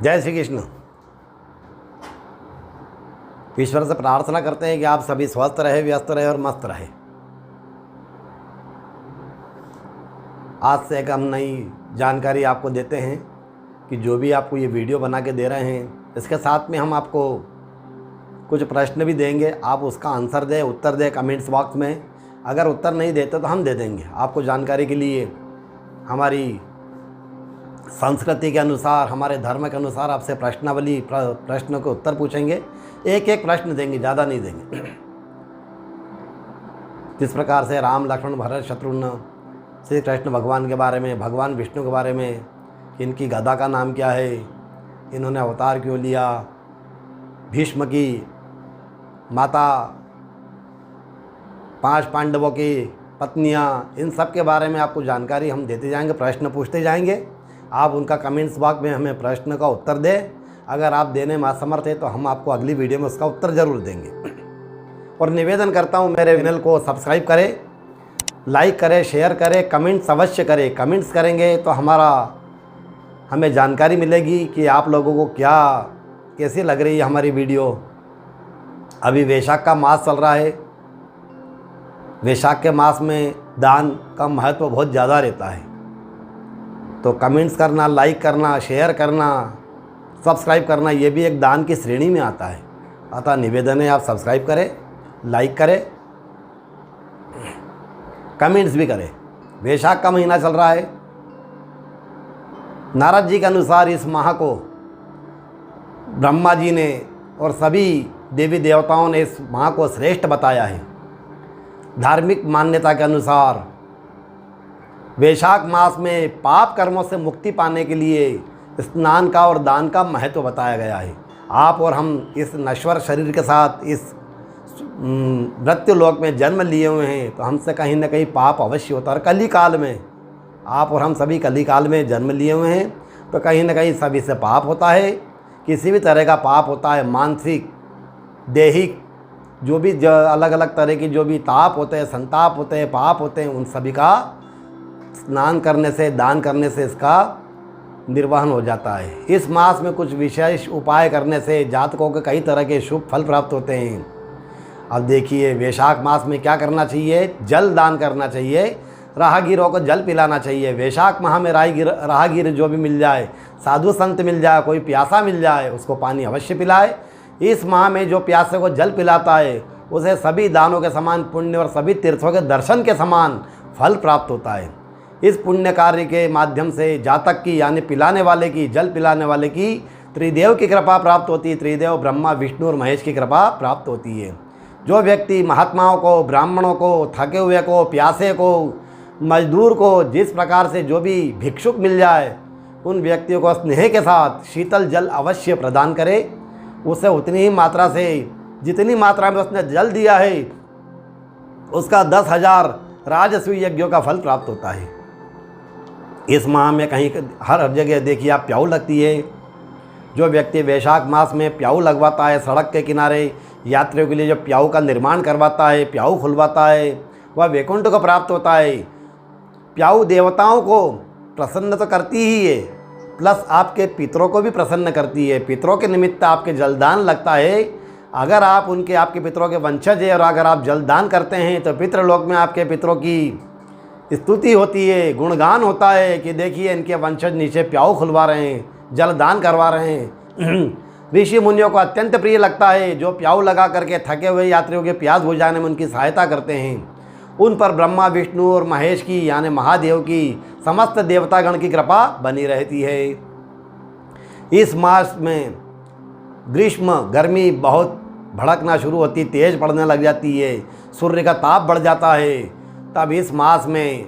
जय श्री कृष्ण। ईश्वर से प्रार्थना करते हैं कि आप सभी स्वस्थ रहे, व्यस्त रहे और मस्त रहे। आज से एक हम नई जानकारी आपको देते हैं कि जो भी आपको ये वीडियो बना के दे रहे हैं, इसके साथ में हम आपको कुछ प्रश्न भी देंगे। आप उसका आंसर दें, उत्तर दें कमेंट्स बॉक्स में। अगर उत्तर नहीं देते तो हम दे देंगे आपको जानकारी के लिए। हमारी संस्कृति के अनुसार, हमारे धर्म के अनुसार आपसे प्रश्नावली, प्रश्नों के उत्तर पूछेंगे। एक एक प्रश्न देंगे, ज़्यादा नहीं देंगे। जिस प्रकार से राम, लक्ष्मण, भरत, शत्रुघ्न, श्री कृष्ण भगवान के बारे में, भगवान विष्णु के बारे में, इनकी गदा का नाम क्या है, इन्होंने अवतार क्यों लिया, भीष्म की माता, 5 पांडवों की पत्नियां, इन सब के बारे में आपको जानकारी हम देते जाएंगे, प्रश्न पूछते जाएंगे। आप उनका कमेंट्स बॉक्स में हमें प्रश्न का उत्तर दें। अगर आप देने में असमर्थ है तो हम आपको अगली वीडियो में उसका उत्तर ज़रूर देंगे। और निवेदन करता हूं, मेरे चैनल को सब्सक्राइब करें, लाइक करें, शेयर करें, कमेंट्स अवश्य करें। कमेंट्स करेंगे तो हमें जानकारी मिलेगी कि आप लोगों को कैसी लग रही है हमारी वीडियो। अभी वैशाख का मास चल रहा है। वैशाख के मास में दान का महत्व बहुत ज़्यादा रहता है। तो कमेंट्स करना, लाइक करना, शेयर करना, सब्सक्राइब करना, ये भी एक दान की श्रेणी में आता है। अतः निवेदन है आप सब्सक्राइब करें, लाइक करें, कमेंट्स भी करें। वैशाख का महीना चल रहा है। नारद जी के अनुसार इस माह को ब्रह्मा जी ने और सभी देवी देवताओं ने इस माह को श्रेष्ठ बताया है। धार्मिक मान्यता के अनुसार वैशाख मास में पाप कर्मों से मुक्ति पाने के लिए स्नान का और दान का महत्व बताया गया है। आप और हम इस नश्वर शरीर के साथ इस मृत्यु लोक में जन्म लिए हुए हैं, तो हमसे कहीं ना कहीं पाप अवश्य होता है। कली काल में आप और हम सभी कली काल में जन्म लिए हुए हैं, तो कहीं ना कहीं सभी से पाप होता है। किसी भी तरह का पाप होता है, मानसिक, दैहिक, जो भी अलग अलग तरह की जो भी ताप होते हैं, संताप होते हैं, पाप होते हैं, उन सभी का स्नान करने से, दान करने से इसका निर्वहन हो जाता है। इस मास में कुछ विशेष उपाय करने से जातकों के कई तरह के शुभ फल प्राप्त होते हैं। अब देखिए, वैशाख मास में क्या करना चाहिए? जल दान करना चाहिए, राहगीरों को जल पिलाना चाहिए। वैशाख माह में राहगीर जो भी मिल जाए, साधु संत मिल जाए, कोई प्यासा मिल जाए, उसको पानी अवश्य पिलाए। इस माह में जो प्यासे को जल पिलाता है, उसे सभी दानों के समान पुण्य और सभी तीर्थों के दर्शन के समान फल प्राप्त होता है। इस पुण्य कार्य के माध्यम से जातक की, यानी पिलाने वाले की, जल पिलाने वाले की त्रिदेव की कृपा प्राप्त होती है। त्रिदेव ब्रह्मा, विष्णु और महेश की कृपा प्राप्त होती है। जो व्यक्ति महात्माओं को, ब्राह्मणों को, थके हुए को, प्यासे को, मजदूर को, जिस प्रकार से जो भी भिक्षुक मिल जाए, उन व्यक्तियों को स्नेह के साथ शीतल जल अवश्य प्रदान करे। उसे उतनी ही मात्रा से, जितनी मात्रा में उसने जल दिया है, उसका 10,000 राजसूय यज्ञों का फल प्राप्त होता है। इस माह में कहीं हर जगह देखिए आप प्याऊ लगती है। जो व्यक्ति वैशाख मास में प्याऊ लगवाता है, सड़क के किनारे यात्रियों के लिए जो प्याऊ का निर्माण करवाता है, प्याऊ खुलवाता है, वह वैकुंठ को प्राप्त होता है। प्याऊ देवताओं को प्रसन्न तो करती ही है, प्लस आपके पितरों को भी प्रसन्न करती है। पितरों के निमित्त आपके जलदान लगता है। अगर आप आपके पितरों के वंशज है और अगर आप जलदान करते हैं, तो पितृलोक में आपके पितरों की स्तुति होती है, गुणगान होता है कि देखिए इनके वंशज नीचे प्याऊ खुलवा रहे हैं, जलदान करवा रहे हैं। ऋषि मुनियों को अत्यंत प्रिय लगता है जो प्याऊ लगा करके थके हुए यात्रियों के प्यास बुझाने में उनकी सहायता करते हैं। उन पर ब्रह्मा, विष्णु और महेश की, यानी महादेव की, समस्त देवतागण की कृपा बनी रहती है। इस मास में ग्रीष्म, गर्मी बहुत भड़कना शुरू होती, तेज पड़ने लग जाती है, सूर्य का ताप बढ़ जाता है। तब इस मास में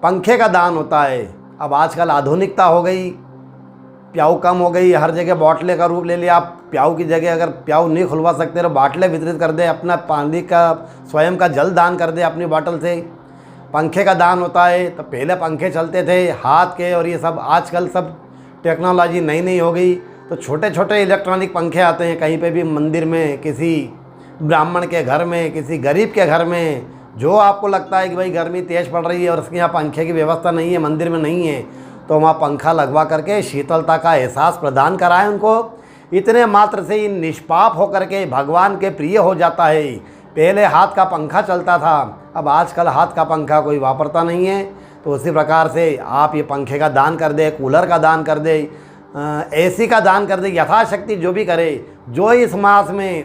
पंखे का दान होता है। अब आजकल आधुनिकता हो गई, प्याऊ कम हो गई, हर जगह बॉटले का रूप ले लिया। आप प्याऊ की जगह अगर प्याऊ नहीं खुलवा सकते तो बाटले वितरित कर दे, अपना पानी का स्वयं का जल दान कर दे अपनी बॉटल से। पंखे का दान होता है। तो पहले पंखे चलते थे हाथ के, और ये सब आजकल सब टेक्नोलॉजी नई नई हो गई, तो छोटे छोटे इलेक्ट्रॉनिक पंखे आते हैं। कहीं पे भी मंदिर में, किसी ब्राह्मण के घर में, किसी गरीब के घर में, जो आपको लगता है कि भाई गर्मी तेज़ पड़ रही है और उसके यहाँ पंखे की व्यवस्था नहीं है, मंदिर में नहीं है, तो वहाँ पंखा लगवा करके शीतलता का एहसास प्रदान कराएं उनको। इतने मात्र से ही निष्पाप होकर के भगवान के प्रिय हो जाता है। पहले हाथ का पंखा चलता था, अब आजकल हाथ का पंखा कोई वापरता नहीं है। तो उसी प्रकार से आप ये पंखे का दान कर दे, कूलर का दान कर दे, एसी का दान कर दे, यथाशक्ति जो भी करे। जो इस मास में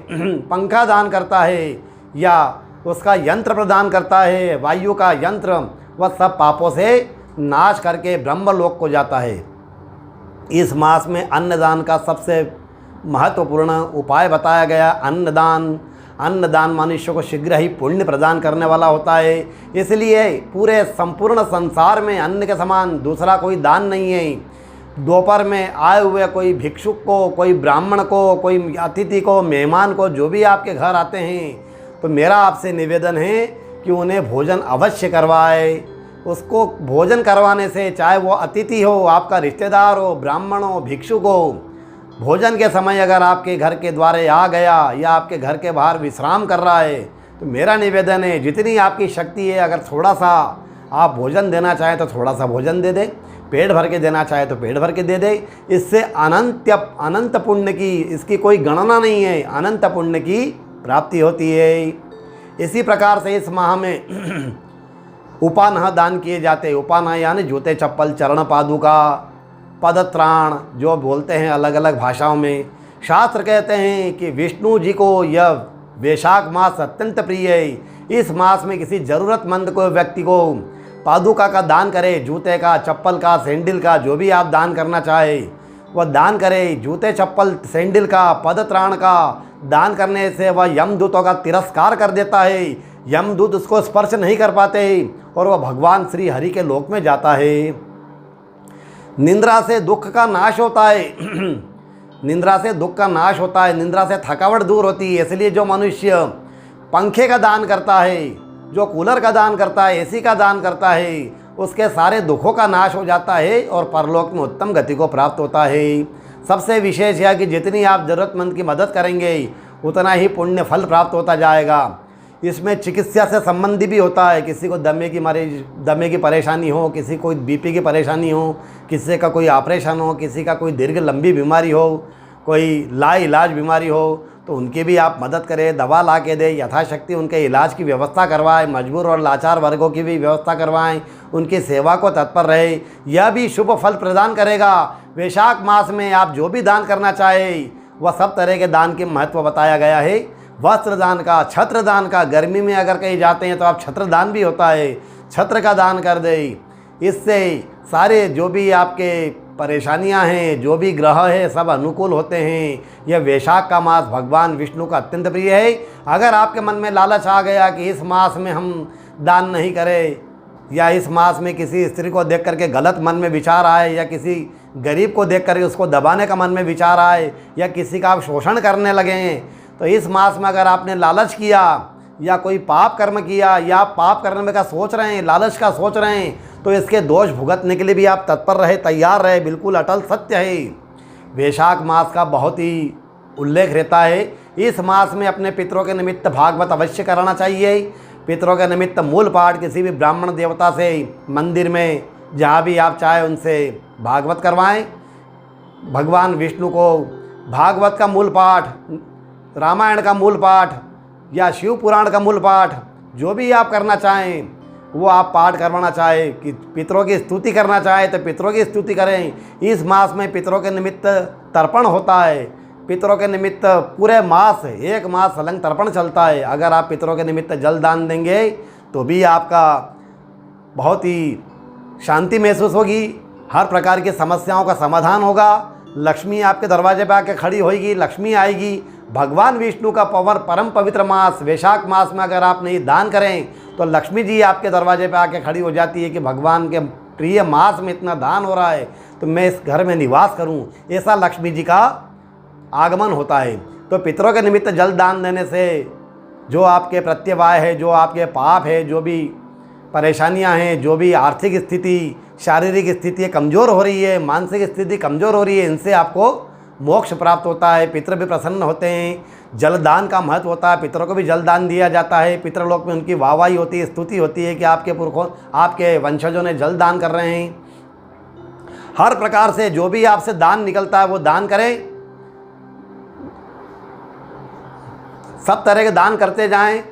पंखा दान करता है या उसका यंत्र प्रदान करता है, वायु का यंत्र, वह सब पापों से नाश करके ब्रह्मलोक को जाता है। इस मास में अन्नदान का सबसे महत्वपूर्ण उपाय बताया गया। अन्नदान मनुष्य को शीघ्र ही पुण्य प्रदान करने वाला होता है। इसलिए पूरे संपूर्ण संसार में अन्न के समान दूसरा कोई दान नहीं है। दोपहर में आए हुए कोई भिक्षुक को, कोई ब्राह्मण को, कोई अतिथि को, मेहमान को, जो भी आपके घर आते हैं, तो मेरा आपसे निवेदन है कि उन्हें भोजन अवश्य करवाए। उसको भोजन करवाने से, चाहे वो अतिथि हो, आपका रिश्तेदार हो, ब्राह्मण हो, भिक्षुक हो, भोजन के समय अगर आपके घर के द्वारे आ गया या आपके घर के बाहर विश्राम कर रहा है, तो मेरा निवेदन है जितनी आपकी शक्ति है, अगर थोड़ा सा आप भोजन देना चाहें तो थोड़ा सा भोजन दे दे, पेट भर के देना चाहे तो पेट भर के दे दे। इससे अनंत पुण्य की, इसकी कोई गणना नहीं है, अनंत पुण्य की प्राप्ति होती है। इसी प्रकार से इस माह में उपानह दान किए जाते। उपानह यानी जूते, चप्पल, चरण पादुका, पदत्राण जो बोलते हैं अलग अलग भाषाओं में। शास्त्र कहते हैं कि विष्णु जी को यह वैशाख मास अत्यंत प्रिय है। इस मास में किसी ज़रूरतमंद को व्यक्ति को पादुका का दान करे, जूते का, चप्पल का, सैंडल का, जो भी आप दान करना चाहे वह दान करे। जूते, चप्पल, सैंडल का, पदत्राण का दान करने से वह यमदूतों का तिरस्कार कर देता है। यमदूत उसको स्पर्श नहीं कर पाते और वह भगवान श्री हरि के लोक में जाता है। निंद्रा से दुख का नाश होता है। निंद्रा से दुख का नाश होता है, निंद्रा से थकावट दूर होती है। इसलिए जो मनुष्य पंखे का दान करता है, जो कूलर का दान करता है, एसी का दान करता है, उसके सारे दुखों का नाश हो जाता है और परलोक में उत्तम गति को प्राप्त होता है। सबसे विशेष है कि जितनी आप ज़रूरतमंद की मदद करेंगे उतना ही पुण्य फल प्राप्त होता जाएगा। इसमें चिकित्सा से संबंधी भी होता है। किसी को दमे की परेशानी हो, किसी को बीपी की परेशानी हो, किसी का कोई ऑपरेशन हो, किसी का कोई दीर्घ लंबी बीमारी हो, कोई लाइलाज बीमारी हो, तो उनकी भी आप मदद करें, दवा ला के दें, यथाशक्ति उनके इलाज की व्यवस्था करवाएं, मजबूर और लाचार वर्गों की भी व्यवस्था करवाएं, उनकी सेवा को तत्पर रहे। यह भी शुभ फल प्रदान करेगा। वैशाख मास में आप जो भी दान करना चाहें वह सब तरह के दान के महत्व बताया गया है। वस्त्र दान का, छत्र दान का, गर्मी में अगर कहीं जाते हैं तो आप छत्र दान भी होता है, छत्र का दान कर दें। इससे सारे जो भी आपके परेशानियां हैं, जो भी ग्रह है, सब अनुकूल होते हैं। यह वैशाख का मास भगवान विष्णु का अत्यंत प्रिय है। अगर आपके मन में लालच आ गया कि इस मास में हम दान नहीं करें, या इस मास में किसी स्त्री को देख करके गलत मन में विचार आए, या किसी गरीब को देख करके उसको दबाने का मन में विचार आए, या किसी का आप शोषण करने लगे, तो इस मास में अगर आपने लालच किया या कोई पाप कर्म किया, या आप पाप करने का सोच रहे हैं, लालच का सोच रहे हैं, तो इसके दोष भुगतने के लिए भी आप तत्पर रहे, तैयार रहे। बिल्कुल अटल सत्य है। वैशाख मास का बहुत ही उल्लेख रहता है। इस मास में अपने पितरों के निमित्त भागवत अवश्य कराना चाहिए। पितरों के निमित्त मूल पाठ किसी भी ब्राह्मण देवता से, मंदिर में जहाँ भी आप चाहे उनसे भागवत करवाएं। भगवान विष्णु को भागवत का मूल पाठ, रामायण का मूल पाठ या शिव पुराण का मूल पाठ, जो भी आप करना चाहें वो आप पाठ करवाना चाहे। कि पितरों की स्तुति करना चाहे तो पितरों की स्तुति करें। इस मास में पितरों के निमित्त तर्पण होता है। पितरों के निमित्त पूरे मास, एक मास संलग्न तर्पण चलता है। अगर आप पितरों के निमित्त जल दान देंगे तो भी आपका बहुत ही शांति महसूस होगी, हर प्रकार की समस्याओं का समाधान होगा। लक्ष्मी आपके दरवाजे पर आके खड़ी होगी, लक्ष्मी आएगी। भगवान विष्णु का परम पवित्र मास वैशाख मास में अगर आप नहीं दान करें तो लक्ष्मी जी आपके दरवाजे पे आके खड़ी हो जाती है कि भगवान के प्रिय मास में इतना दान हो रहा है तो मैं इस घर में निवास करूं, ऐसा लक्ष्मी जी का आगमन होता है। तो पितरों के निमित्त जल दान देने से जो आपके प्रत्यवाय है, जो आपके पाप है, जो भी परेशानियां हैं, जो भी आर्थिक स्थिति, शारीरिक स्थिति कमज़ोर हो रही है, मानसिक स्थिति कमज़ोर हो रही है, इनसे आपको मोक्ष प्राप्त होता है। पितर भी प्रसन्न होते हैं। जलदान का महत्व होता है, पितरों को भी जलदान दिया जाता है। पितरलोक में उनकी वाहवाही होती है, स्तुति होती है कि आपके पुरखों, आपके वंशजों ने जलदान कर रहे हैं। हर प्रकार से जो भी आपसे दान निकलता है वो दान करें, सब तरह के दान करते जाएं,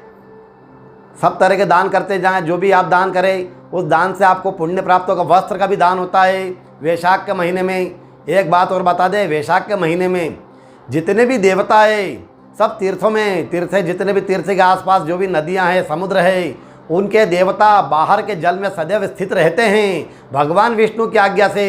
सब तरह के दान करते जाएं। जो भी आप दान करें उस दान से आपको पुण्य प्राप्त होगा। वस्त्र का भी दान होता है वैशाख के महीने में। एक बात और बता दें, वैशाख के महीने में जितने भी देवता है सब तीर्थों में, जितने भी तीर्थ के आसपास जो भी नदियां हैं, समुद्र है, उनके देवता बाहर के जल में सदैव स्थित रहते हैं। भगवान विष्णु की आज्ञा से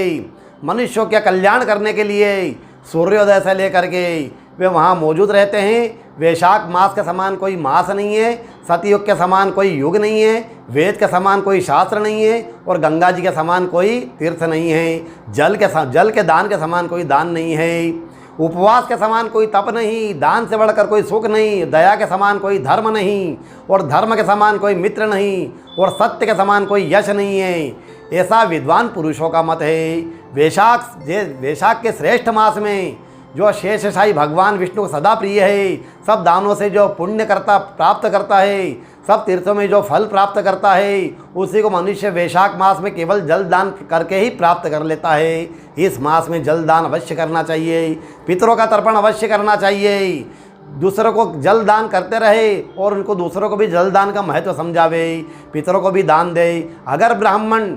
मनुष्यों के कल्याण करने के लिए सूर्योदय से लेकर के वे वहाँ मौजूद रहते हैं। वैशाख मास के समान कोई मास नहीं है, सतयुग के समान कोई युग नहीं है, वेद के समान कोई शास्त्र नहीं है और गंगा जी के समान कोई तीर्थ नहीं है, जल के दान के समान कोई दान नहीं है, उपवास के समान कोई तप नहीं, दान से बढ़कर कोई सुख नहीं, दया के समान कोई धर्म नहीं और धर्म के समान कोई मित्र नहीं और सत्य के समान कोई यश नहीं है। ऐसा विद्वान पुरुषों का मत है। वैशाख के श्रेष्ठ मास में जो शेषशाही भगवान विष्णु को सदा प्रिय है, सब दानों से जो पुण्य प्राप्त करता है, सब तीर्थों में जो फल प्राप्त करता है, उसी को मनुष्य वैशाख मास में केवल जल दान करके ही प्राप्त कर लेता है। इस मास में जल दान अवश्य करना चाहिए, पितरों का तर्पण अवश्य करना चाहिए, दूसरों को जल दान करते रहे और उनको दूसरों को भी जल दान का महत्व समझावे, पितरों को भी दान दे। अगर ब्राह्मण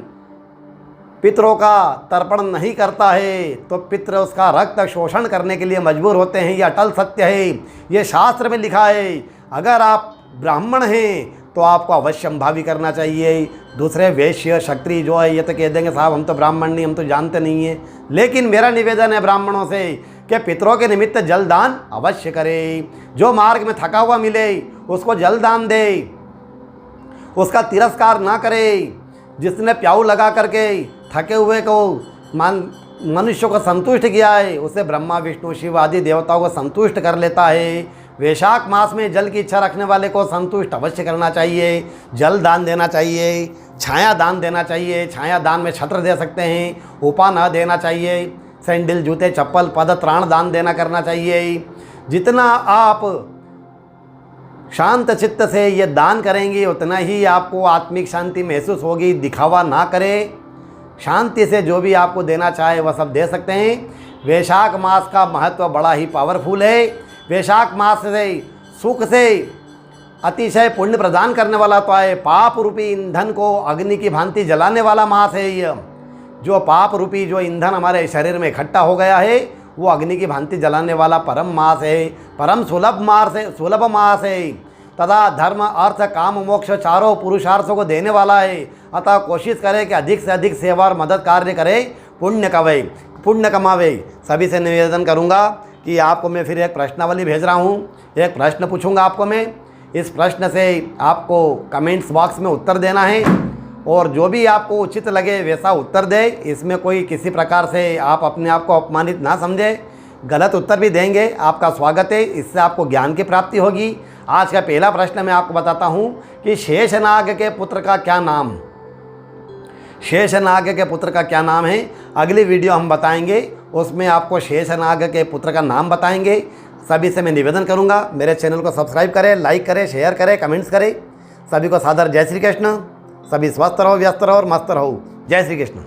पितरों का तर्पण नहीं करता है तो पितृ उसका रक्त शोषण करने के लिए मजबूर होते हैं। ये अटल सत्य है, ये शास्त्र में लिखा है। अगर आप ब्राह्मण हैं तो आपको अवश्यंभावी करना चाहिए। दूसरे वैश्य क्षत्रिय जो है ये तो कह देंगे साहब हम तो ब्राह्मण नहीं, हम तो जानते नहीं हैं। लेकिन मेरा निवेदन है ब्राह्मणों से कि पितरों के निमित्त जल दान अवश्य करें। जो मार्ग में थका हुआ मिले उसको जल दान दे, उसका तिरस्कार ना करे। जिसने प्याऊ लगा करके थके हुए को मनुष्य को संतुष्ट किया है, उसे ब्रह्मा विष्णु शिव आदि देवताओं को संतुष्ट कर लेता है। वैशाख मास में जल की इच्छा रखने वाले को संतुष्ट अवश्य करना चाहिए। जल दान देना चाहिए, छाया दान देना चाहिए। छाया दान में छत्र दे सकते हैं, उपा न देना चाहिए। सैंडल जूते चप्पल पद त्राण दान देना करना चाहिए। जितना आप शांत चित्त से ये दान करेंगे उतना ही आपको आत्मिक शांति महसूस होगी। दिखावा ना करें, शांति से जो भी आपको देना चाहे वह सब दे सकते हैं। वैशाख मास का महत्व बड़ा ही पावरफुल है। वैशाख मास से सुख से अतिशय पुण्य प्रदान करने वाला तो है। पाप रूपी ईंधन को अग्नि की भांति जलाने वाला मास है यह। जो पाप रूपी जो ईंधन हमारे शरीर में इकट्ठा हो गया है वो अग्नि की भांति जलाने वाला परम मास है, परम सुलभ मास है तथा धर्म अर्थ काम मोक्ष चारों पुरुषार्थों को देने वाला है। अतः कोशिश करें कि अधिक से अधिक सेवा और मदद कार्य करें, पुण्य कमावे। सभी से निवेदन करूंगा कि आपको मैं फिर एक प्रश्नावली भेज रहा हूं, एक प्रश्न पूछूंगा आपको मैं। इस प्रश्न से आपको कमेंट्स बॉक्स में उत्तर देना है और जो भी आपको उचित लगे वैसा उत्तर दे। इसमें कोई किसी प्रकार से आप अपने आप को अपमानित ना समझे। गलत उत्तर भी देंगे, आपका स्वागत है, इससे आपको ज्ञान की प्राप्ति होगी। आज का पहला प्रश्न मैं आपको बताता हूं कि शेषनाग के पुत्र का क्या नाम, शेषनाग के पुत्र का क्या नाम है। अगली वीडियो हम बताएंगे, उसमें आपको शेषनाग के पुत्र का नाम बताएंगे। सभी से मैं निवेदन करूंगा मेरे चैनल को सब्सक्राइब करें, लाइक करें, शेयर करें, कमेंट्स करें। सभी को सादर जय श्री कृष्ण। सभी स्वस्थ रहो, व्यस्त रहो और मस्त रहो। जय श्री कृष्ण।